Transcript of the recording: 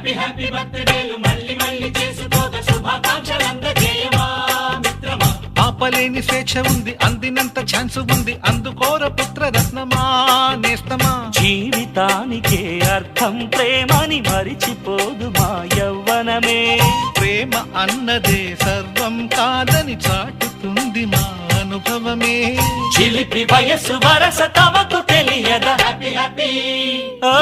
Happy happy బర్త్డేలు మళ్ళీ మళ్ళీ చేసుకోక శుభాకాంక్షలందజేయమా మిత్రమా. ఆపలేని స్వేచ్ఛ ఉంది, అందినంత ఛాన్స్ ఉంది, అందుకోర పుత్ర రత్నమా నేస్తమా. జీవితానికే అర్థం ప్రేమని మరిచిపోదు మా యవ్వనమే. ప్రేమ అన్నదే సర్వం కాదని చాటుతుంది మా అనుభవమే. చిలిపి వయస్సు వరస తమకు తెలియదా. హ్యాపీ హ్యాపీ ఓ